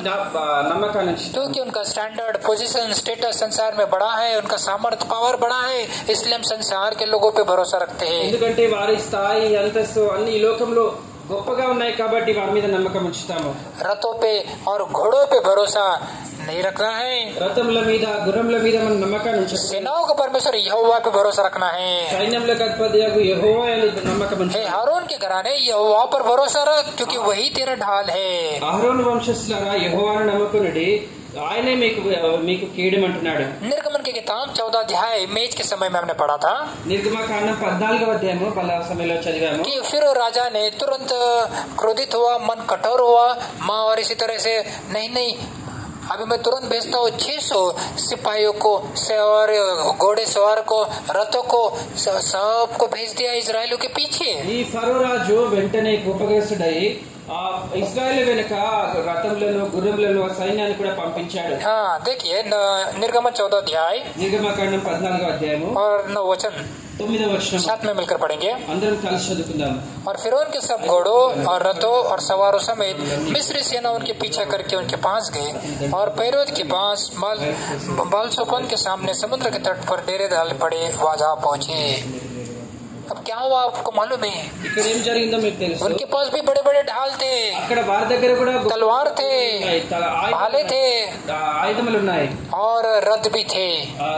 నమ్మకాన్ని क्योंकि उनका स्टैंडर्ड पोजीशन स्टेटस संसार में बड़ा है, उनका सामर्थ्य पावर बड़ा है, इसलिए हम संसार के लोगों पे भरोसा रखते हैं। ఎందుకంటే వారి స్థాయి అంతస్తు అన్ని ఈ లోకంలో గొప్పగా ఉన్నాయి కాబట్టి వారి మీద నమ్మకం ఉంచుతాము। रथों पे और घोड़ों पे भरोसा नहीं रखना है। రథముల మీద గుర్రముల మీద మనం నమ్మకాన్ని ఉంచాలి। सेनाओं का परमेश्वर यहोवा पे भरोसा रखना है। సైన్యములకు అధిపతియగు యెహోవా యందు నమ్మకం हे ఉంచాలి। हारून के घराने, यहोवा पर भरोसा रख, क्योंकि वही तेरा ढाल है। అహరోను వంశస్థులారా యెహోవాను నమ్ముకొనుడి, ఆయనే మీకు కీడమంటున్నాడు। निर्गमन की किताब 14 अध्याय मेज के समय में हमने पढ़ा था నిర్గమకాండం 14వ అధ్యాయము పల్ల సమయంలో చదివాము कि फिर राजा ने तुरंत क्रोधित हुआ, मन कठोर हुआ, माँ और इसी तरह से नहीं अभी मैं तुरंत भेजता हूँ 600 सिपाहियों को और घोड़े सवार को, रथों को, सबको भेज दिया इजरायलों के पीछे। ఈ ఫరో రాజు వెంటనే కోపగ్రస్తుడై ఆ ఇశ్రాయేలు వెనుక రథములను గుర్రములను సైన్యాన్ని కూడా పంపించాడు। हाँ देखिए निर्गमन 14 अध्याय నిర్గమకాండం 14వ అధ్యాయము और 9 वचन 9వ వచనం साथ में मिलकर पढ़ेंगे। అందరం కలిసి చదువుకుందాం। और फिरौन के सब घोड़ों और रथों और सवारों समेत मिस्री सेना उनके पीछे करके उनके पास गए और पैरोद के पास बालसोकोन के सामने समुद्र के तट पर डेरे डाल पड़े, वहां पहुंचे। अब क्या हुआ आपको मालूम है? ఇక్కడ ఏం జరిగిందో మీకు తెలుసు। उनके पास भी बड़े बड़े ढाल थे, అక్కడ వారి దగ్గర కూడా तलवार थे, भाले थे ఆయుధములు ఉన్నాయి और रथ भी थे।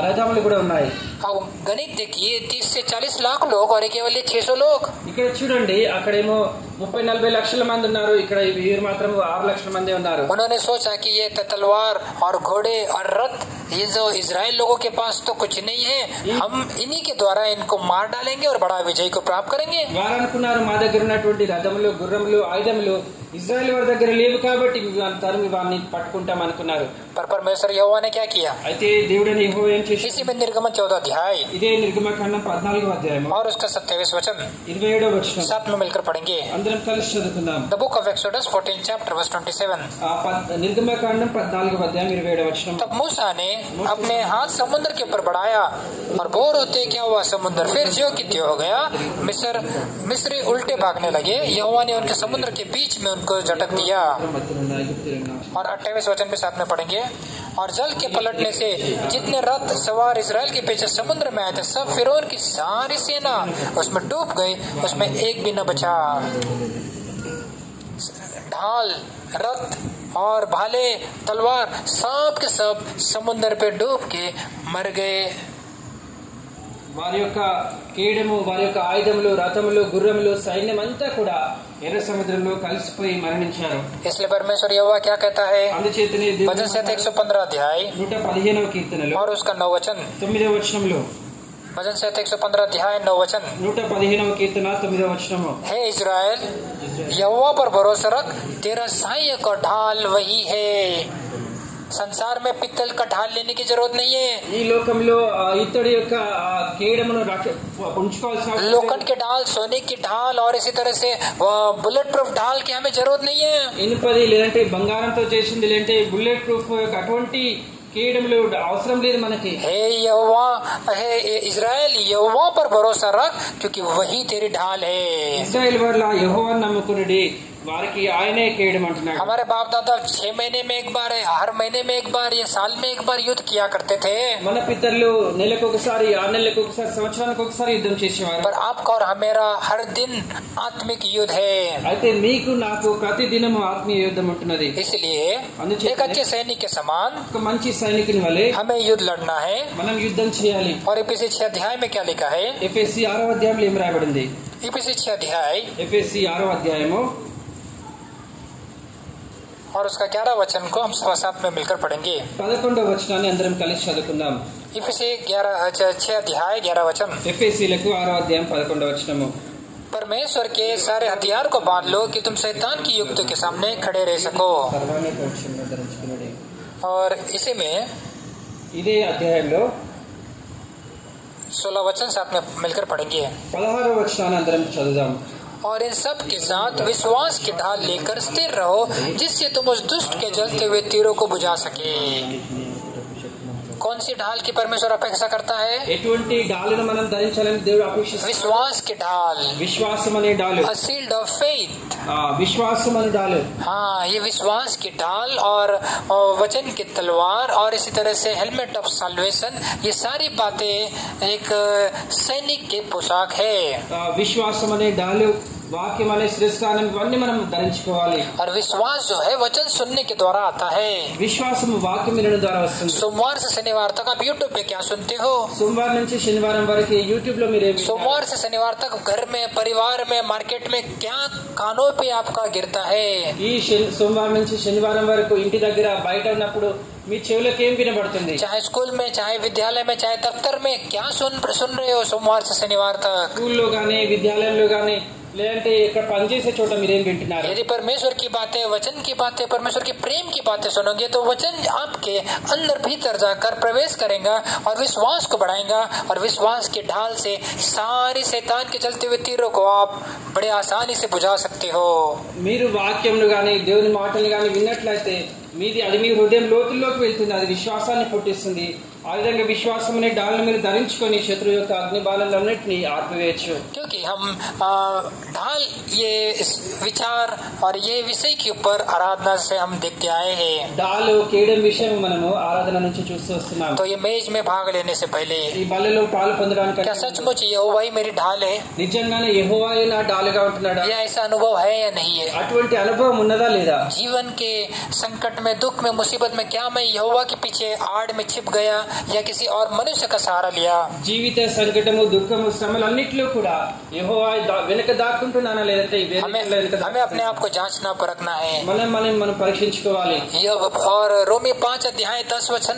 రథములు కూడా ఉన్నాయి। अब गणित देखिए, 30 से 40 लाख लोग और केवल 600 लोग। ఇక్కడ చూడండి, అక్కడేమో 30-40 లక్షల మంది ఉన్నారు, ఇక్కడ వీరు మాత్రం 6 లక్షల మంది ఉన్నారు। उन्होंने सोचा कि ये तलवार और घोड़े और रथ, ये जो इजराइल लोगों के पास तो कुछ नहीं है, हम इन्हीं के द्वारा इनको मार डालेंगे और बड़ा विजय को प्राप्त करेंगे। వారు అనుకున్నారు మా దగ్గర ఉన్నటువంటి రథములు గుర్రములు ఆయుధములు ఇజ్రాయెల్ వారి దగ్గర లేవు కాబట్టి తరిమి వారిని పట్టుకుంటాం అనుకున్నారు। पर परमेश्वर यहोवा ने क्या किया? అయితే దేవుడని యెహోవా ఏం చేశాడు? इसी में निर्गमन 14 अध्याय ఇదే నిర్గమకాండం 14వ అధ్యాయం और उसका 27 वचन 27వ వచనం साथ में मिलकर पढ़ेंगे। అందరం కలిసి చదువుకుందాం। The book of Exodus 14 chapter verse 27। నిర్గమకాండం 14వ అధ్యాయం 27వ వచనం। तब मूसा ने अपने हाथ समुद्र के ऊपर बढ़ाया और बोर होते क्या हुआ, समुद्र फिर ज्यों की त्यों हो गया, मिस्री उल्टे भागने लगे, यहोवा ने उनके समुद्र के बीच में उनको झटक दिया। और 28 वचन भी साथ में पढ़ेंगे। और जल के पलटने से जितने रथ सवार इजराइल के पीछे समुद्र में आए थे, सब फिरौन की सारी सेना उसमें डूब गई, उसमें एक भी न बचा। ढाल, रथ और भाले, तलवार सब के सब समुद्र पे डूब के मर गए। వారి యొక్క కేడము, వారి యొక్క ఆయుధములు, రథములు, గుర్రములు, సైన్యం అంతా కూడా ఎర్ర సముద్రంలో కలిసిపోయి మరణించారు। इसलिए परमेश्वर यहोवा क्या कहता है? అందుచేతనే भजन संहिता 115 अध्याय 115వ కీర్తనలో और उसका 9 वचन, 9వ వచనంలో भजन संहिता 115 अध्याय 9 वचन। 115వ కీర్తన 9వ వచనము, हे इजराइल, यहोवा पर भरोसा रख, तेरा सहायक और ढाल वही है। संसार में पित्तल का ढाल लेने की जरूरत नहीं है। ఈ లోకంలో ఇతడి యొక్క కేడమును ఉంచుకోవాల్సిన लोखंड के ढाल, सोने की ढाल और इसी तरह से बुलेट प्रूफ ढाल की हमें जरूरत नहीं है। ఇనుపది లేదంటే బంగారంతో చేసింది లేదంటే బుల్లెట్ ప్రూఫ్ అటువంటి కేడములు అవసరం లేదు మనకి। हे यहोवा, हे इजराइल, यहोवा पर भरोसा रख, क्योंकि वही तेरी ढाल है। ఇశ్రాయేలు వారు యెహోవాను నమ్ముకునుడి, వారికి ఆయనే కేడము అంటున్నాడు। हमारे बाप दादा 6 महीने में एक बार, हर महीने में एक बार या साल में एक बार युद्ध किया करते थे। మన పితరులు నెలకు ఒకసారి, 6 నెలలకు ఒకసారి, సంవత్సరానికి ఒకసారి యుద్ధం చేసేవారు। पर आपका और हमेरा हर दिन आत्मिक युद्ध है। అయితే మీకు నాకు ప్రతి దినము ఆత్మీయ యుద్ధం ఉంటున్నది। इसलिए एक अच्छे सैनिक के समान ఒక మంచి సైనికుని వలె हमें युद्ध लड़ना है। మనం యుద్ధం చేయాలి। और एफएसी 6 अध्याय में क्या लिखा है? ఎఫెసీ 6వ అధ్యాయంలో ఏం రాయబడింది? एफएसी 6 अध्याय ఎఫెసీ 6వ అధ్యాయము और उसका 11 वचन को हम साथ में मिलकर पढ़ेंगे। 11వ వచనాన్ని అందరం కలిసి చదువుకుందాం। एफएसी 6 अध्याय 11 वचन। ఎఫెసీలకు 6వ అధ్యాయం 11వ వచనము, परमेश्वर के सारे हथियार को बांध लो कि तुम शैतान की युक्ति के सामने खड़े रह सको। సర్వాన్ని పరీక్షంగా ధరించుకునుడి। और इसी में ఇదే అధ్యాయంలో 16 वचन साथ में मिलकर पढ़ेंगे। 16వ వచనాన్ని అందరం చదువుదాం। और इन सब के साथ विश्वास की ढाल लेकर स्थिर रहो, जिससे तुम उस दुष्ट के जलते हुए तीरों को बुझा सके। कौन सी ढाल की परमेश्वर अपेक्षा करता है? ఎటువంటి డాలును మనం ధరించాలని దేవుడు అపేక్షిస్తున్నాడు? विश्वास की ढाल, విశ్వాసం అనే డాలు, A shield of faith। విశ్వాసం అనే డాలు। हाँ, ये विश्वास की ढाल और वचन की तलवार और इसी तरह से हेलमेट ऑफ साल्वेशन, ये सारी बातें एक सैनिक की पोशाक है। విశ్వాసం అనే డాలు, వాక్యం అనే శ్రేష్ఠానం, ఇవన్నీ మనం ధరించుకోవాలి। और विश्वास जो है वचन सुनने के द्वारा आता है। విశ్వాసం వాక్యం వినడం ద్వారా వస్తుంది। सोमवार से शनिवार तक आप यूट्यूब पे क्या सुनते हो? సోమవారం నుంచి శనివారం వరకు యూట్యూబ్ లో మీరు सोमवार से शनिवार तक घर में, परिवार में, मार्केट में क्या कानों पे आपका गिरता है? ఈ సోమవారం నుంచి శనివారం వరకు ఇంటి దగ్గర బయట ఉన్నప్పుడు మీ చెవులకు ఏం వినబడుతుంది? चाहे स्कूल में, चाहे विद्यालय में, चाहे दफ्तर में, क्या सुन रहे हो सोमवार से शनिवार तक? స్కూల్లో గానీ, విద్యాలయంలో గానీ, లేదంటే ఇక్కడ పనిచేసే చోట మీరేం వింటున్నారు? यदि परमेश्वर की बातें, वचन की बातें, परमेश्वर की प्रेम की बातें सुनोगे तो वचन आपके अंदर भीतर जाकर प्रवेश करेगा और विश्वास को बढ़ाएगा, और विश्वास की ढाल से सारी शैतान के चलते हुए तीरों को आप बड़े आसानी से बुझा सकते हो। మీరు వాక్యంను గానీ, దేవుని మాటలు గానీ విన్నట్లయితే అది మీ హృదయం లోతుల్లోకి వెళ్తుంది, అది విశ్వాసాన్ని పుట్టిస్తుంది। ఆ విధంగా విశ్వాసం అనే డాల్ని మీరు ధరించుకొని శత్రువు యొక్క అగ్నిబాణలన్నింటినీ ఆర్పివేయచ్చు। क्योंकि हम ढाल, ये विचार और ये विषय के ऊपर आराधना से हम देखते आए हैं। డాలు కేయడం విషయం మనము ఆరాధన నుంచి చూస్తూ వస్తున్నాం। तो ये मेज में भाग लेने से पहले ఈ బల్లలో పాలు పొందడానికి क्या सचमुच यहोवा ही मेरी ढाल है? నిజంగానే యెహోవాయే నా డాలుగా ఉంటున్నాడా? या ऐसा अनुभव है या नहीं है? అటువంటి అనుభవం ఉన్నదా లేదా? जीवन के संकट में, दुख में, मुसीबत में क्या मैं यहोवा के पीछे आड़ में छिप गया या किसी और मनुष्य का सहारा लिया? జీవిత సంకటము, దుఃఖము, శ్రమలన్నిటిలో కూడా యెహోవా వెనుక దాక్కుంటున్నానా లేదంటే हमें अपने आप को जांचना परखना है। మనం పరీక్షించుకోవాలి। और रोमी 5 अध्याय 10 वचन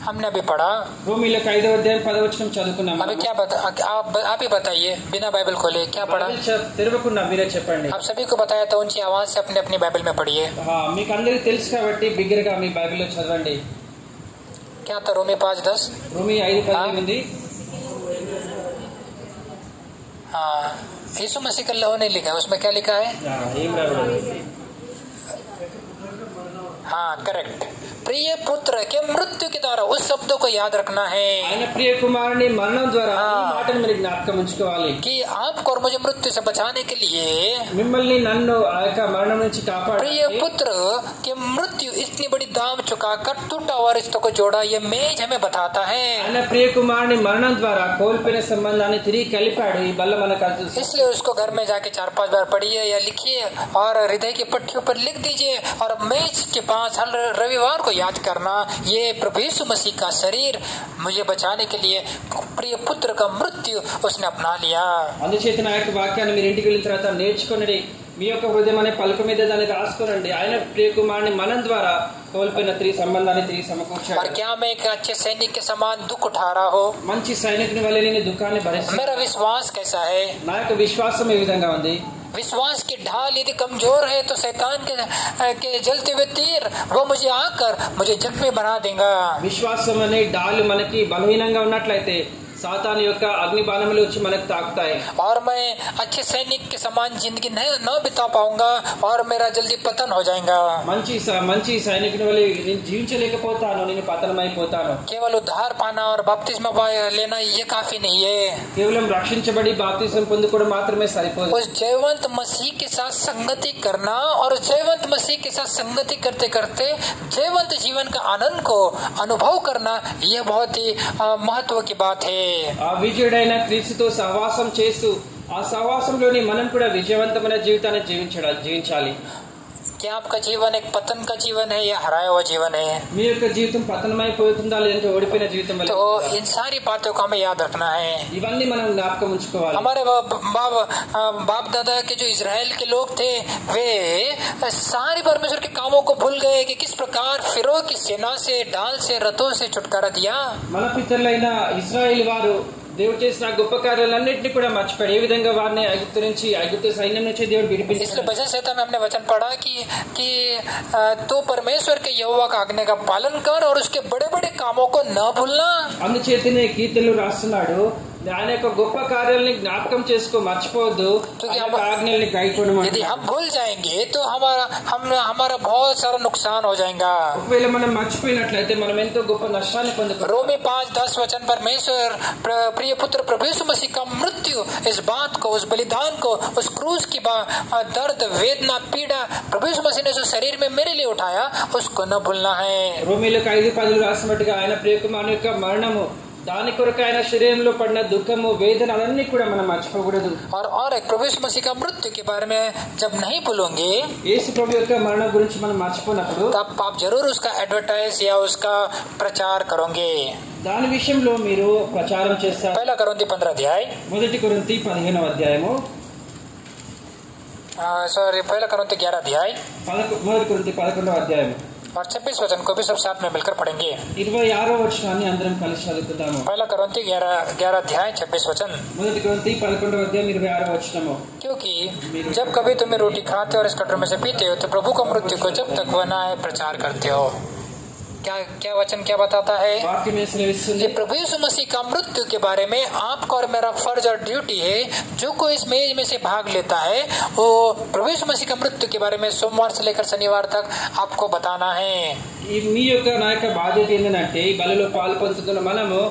हमने अभी पढ़ा। రోమీయులకు 5వ అధ్యాయం 10వ వచనం చదువుకున్నాం। अभी क्या आप ही बताइए, बिना बाइबल खोले क्या पढ़ा? తెరవకుండా మీరే చెప్పండి। आप सभी को बताया तो ऊंची आवाज से अपने अपनी बाइबल में पढ़िए। మీకు అందరికీ తెలుసు కాబట్టి బిగ్గరగా మీ బైబిల్లో చదవండి। क्या था रोमी 5:10? రోమీ 5:10 ఉంది। हाँ, यीशु मसीह का लहू नहीं लिखा है, उसमें क्या लिखा है? ఏం రాబడింది? हाँ, करेक्ट। प्रिय पुत्र के मृत्यु के द्वारा, उस शब्दों को याद रखना है ఆయన ప్రియ కుమారుని మరణం ద్వారా ఈ మాటను మీరు జ్ఞాపకం ఉంచుకోవాలి कि आपको और मुझे मृत्यु से बचाने के लिए మిమ్మల్ని నన్ను ఆ యొక్క మరణం నుంచి కాపాడాలి। प्रिय पुत्र के मृत्यु इतनी बड़ी दाम चुकाकर टूटा हुआ रिश्तों को जोड़ा, ये मेज हमें बताता है। ఆయన ప్రియ కుమారుని మరణం ద్వారా కోల్పోయిన సంబంధాన్ని తిరిగి కలిపాడు। ఈ బల్ల మనకు इसलिए उसको घर में जाके 4-5 बार पढ़िए या लिखिए और हृदय की पट्टियों पर लिख दीजिए, और मेज के पास हर रविवार को याद करना, ये प्रभु यीशु मसीह का शरीर मुझे बचाने के लिए प्रिय पुत्र का मृत्यु उसने अपना लिया। అందుచేత నా యొక్క వాక్యాన్ని మీరు ఇంటికి వెళ్ళిన తర్వాత నేర్చుకోండి, మీ యొక్క హృదయం అనే పలక మీద దాన్ని రాసుకోనండి। ఆయన ప్రియ కుమారుని మరణం ద్వారా కోల్పోయిన తిరిగి సంబంధాన్ని తిరిగి సమకూర్చాడు। और क्या मैं एक अच्छे सैनिक के समान दुख उठा रहा हो? మంచి సైనికుని వలె నేను దుఃఖాన్ని భరిస్తాను। मेरा विश्वास कैसा है? నా యొక్క విశ్వాసం ఏ విధంగా ఉంది? विश्वास की ढाल यदि कमजोर है तो शैतान के जलते हुए तीर वो मुझे आकर मुझे जख्मी बना देगा। విశ్వాసం అనే డాలు మనకి బలహీనంగా ఉన్నట్లయితే సాతాను యొక్క అగ్ని బాణములు వచ్చి మనకు తాకుతాయి। और मैं अच्छे सैनिक के समान जिंदगी न बिता पाऊंगा और मेरा जल्दी पतन हो जाएगा। మంచి సైనికుని వలె నేను జీవించలేకపోతాను, నేను పతనమైపోతాను। केवल उद्धार पाना और बपतिस्मा लेना ये काफी नहीं है। కేవలం రక్షించబడి బాప్తిసం పొందుకోవడం మాత్రమే సరిపోదు। उस जयवंत मसीह के साथ संगति करना और जयवंत मसीह के साथ संगति करते करते जयवंत जीवन का आनंद को अनुभव करना, यह बहुत ही महत्व की बात है। ఆ విజయుడైన క్రీస్తుతో సహవాసం చేస్తూ ఆ సహవాసంలోని మనం కూడా విజయవంతమైన జీవితాన్ని జీవించాలి। क्या आपका जीवन एक पतन का जीवन है या हराया हुआ जीवन है? మీ యొక్క జీవితం పతనమైపోతుందా లేదంటే ఓడిపోయిన జీవితం వల్ల? तो इन सारी बातों को हमें याद रखना है। ఇవన్నీ మనం జ్ఞాపకం ఉంచుకోవాలి। हमारे बाप दादा के जो इजराइल के लोग थे, वे सारे परमेश्वर के कामों को भूल गए कि किस प्रकार फिरौ की सेना से, डाल से, रथों से छुटकारा दिया। మన పితరులైన ఇశ్రాయేలు వారు దేవుడు చేసిన గొప్ప కార్యాలన్నింటినీ కూడా మర్చిపోయాడు। ఏ విధంగా వారిని ఐగుప్తు సైన్యం నుంచి దేవుడు విడిపించాడు। इसलिए वजह से तो हमने वचन पढ़ा कि तो परमेश्वर के यहोवा का आज्ञा का पालन कर और उसके बड़े बड़े कामों को न भूलना। అందుచేతనే కీర్తనలు రాస్తున్నాడు, ఆయన యొక్క గొప్ప కార్యాలని జ్ఞాపకం చేసుకో మర్చిపోవద్దు. ఆజ్ఞల్ని గైకొనమని. यदि हम भूल जाएंगे तो हमारा बहुत सारा नुकसान हो जाएगा. ఒకవేళ మనం మర్చిపోయినట్లయితే మనం ఎంతో గొప్ప నష్టాన్ని పొందుతాం. रोमी 5:10 वचन परमेश्वर प्रिय पुत्र प्रभु यीशु मसीह का मृत्यु, इस बात को, उस बलिदान को, उस क्रूस की दर्द, वेदना, पीड़ा प्रभु यीशु मसीह ने जो शरीर में मेरे लिए उठाया, उसको न भूलना है. రోమీయులకు 5:10 రాసినట్టుగా ఆయన ప్రియకుమారుని యొక్క మరణము, దాని కొరకు ఆయన శరీరంలో పడిన దుఃఖము, వేదన అన్నీ కూడా మనం మర్చిపోకూడదు. और एक प्रभु यीशु मसीह का मृत्यु के बारे में जब नहीं भूलोगे, యేసు ప్రభు యొక్క మరణం గురించి మనం మర్చిపోయినప్పుడు तब आप जरूर उसका एडवर्टाइज या उसका प्रचार करोगे. దాని విషయంలో మీరు ప్రచారం చేస్తారు. पहला कोरिन्थी 15 अध्याय, మొదటి కొరింథీ 15వ అధ్యాయము, पहला कोरिन्थी 11 अध्याय, మొదటి కొరింథీ 11వ అధ్యాయము और 26 वचन को भी सब साथ में मिलकर पढ़ेंगे. 26వ వచనాన్ని అందరం కలిసి చదువుతాము. पहला कोरिन्थी 11 अध्याय 26 वचन. మొదటి కొరింథీ 11వ అధ్యాయం 26వ వచనము. क्योंकि जब कभी तुम्हें रोटी खाते हो और इस कटोरे में से पीते हो तो प्रभु का मृत्यु को जब तक वह न आए प्रचार करते हो. क्या वचन क्या बताता है? वाक्य में ये प्रभु यीशु मसीह का मृत्यु के बारे में आपका और मेरा फर्ज और ड्यूटी है. जो कोई इस मेज में से भाग लेता है वो प्रभु यीशु मसीह का मृत्यु के बारे में सोमवार से लेकर शनिवार तक आपको बताना है. మీ యొక్క నా యొక్క బాధ్యత ఏంటంటే ఈ బలిలో పాలు పంచుతున్న మనము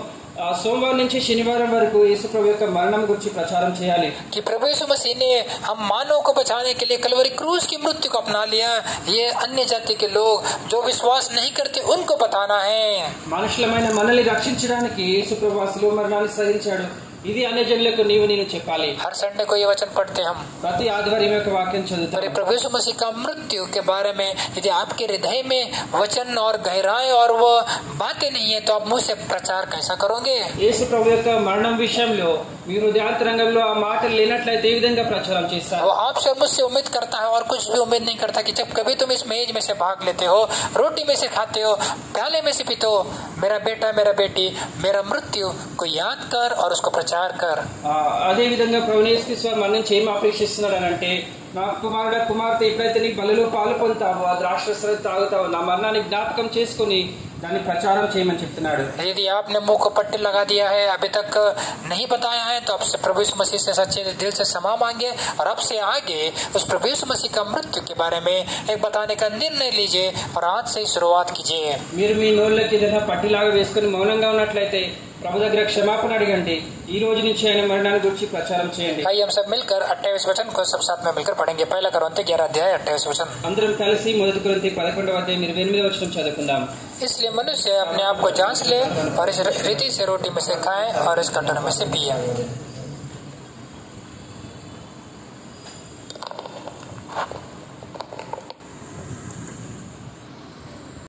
సోమవారం నుంచి శనివారం వరకు యేసు ప్రభు యొక్క మరణం గురించి ప్రచారం చేయాలి. कि प्रभु यीशु मसीह ने हम मानव को बचाने के लिए कलवरी क्रूस की मृत्यु को अपना लिया. ये अन्य जाति के लोग जो विश्वास नहीं करते उनको बताना है. మనుషులమైన మనల్ని రక్షించడానికి యేసు ప్రభు శిలువ మరణాన్ని సహించాడు. ఇది అన్ని జనులకు నీవు నేను చెప్పాలి. हर संडे को ये वचन पढ़ते हम. ప్రతి ఆదివారం యొక్క వాక్యం చదువుతాం. प्रभु यीशु मसीह का मृत्यु के बारे में यदि आपके हृदय में वचन और गहराई और वो बातें नहीं है तो आप मुझसे प्रचार कैसा करोगे? యేసు ప్రభు యొక్క మరణం విషయంలో మీ హృదయాంతరంగంలో ఆ మాటలు లేనట్లయితే ఏ విధంగా ప్రచారం చేస్తారు? वो आपसे मुझसे उम्मीद करता है और कुछ भी उम्मीद नहीं करता कि जब कभी तुम इस मेज में से भाग लेते हो, रोटी में से खाते हो, प्याले में से पीते हो, मेरा बेटा मेरा बेटी मेरा मृत्यु को याद कर और उसको ప్రచార్ కర్. అదే విధంగా ప్రభువు యేసు క్రీస్తు మరణించి ఏం అపేక్షిస్తున్నాడు అంటే, నా కుమారుడు కుమార్తె ఎప్పుడైతే నీ బలిలో పాలు పొందుతావో, ఆ ద్రాక్షరసం తాగుతావో, నా మరణాన్ని జ్ఞాపకం చేసుకుని దాన్ని ప్రచారం చేయమని చెప్తున్నాడు. यदि आपने मुंह को पट्टी लगा दिया है, अभी तक नहीं बताया है, तो आपसे प्रभु यीशु मसीह से सच्चे दिल से क्षमा मांगे और अब से आगे उस प्रभु यीशु मसीह का मृत्यु के बारे में एक बताने का निर्णय लीजिए और आज से ही शुरुआत कीजिए. మీరు మీ నోళ్ళకి ఏదైనా పట్టిలాగా వేసుకుని మౌనంగా ఉన్నట్లయితే ప్రభు దగ్గర క్షమాపణ అడగండి. ఈ రోజు నుంచి ఆయన మరణాన్ని గురించి ప్రచారం చేయండి. आइए हम सब मिलकर 28 वचन को सब साथ में मिलकर पढ़ेंगे. पहला कोरिन्थी 11 अध्याय 28 वचन. అందరం కలిసి మొదటి కొరింథీ 11వ అధ్యాయం 28వ వచనం చదువుకుందాం. इसलिए मनुष्य अपने आप को जांच ले और इस रीति से रोटी में से खाए और इस कटोरे में से पिए.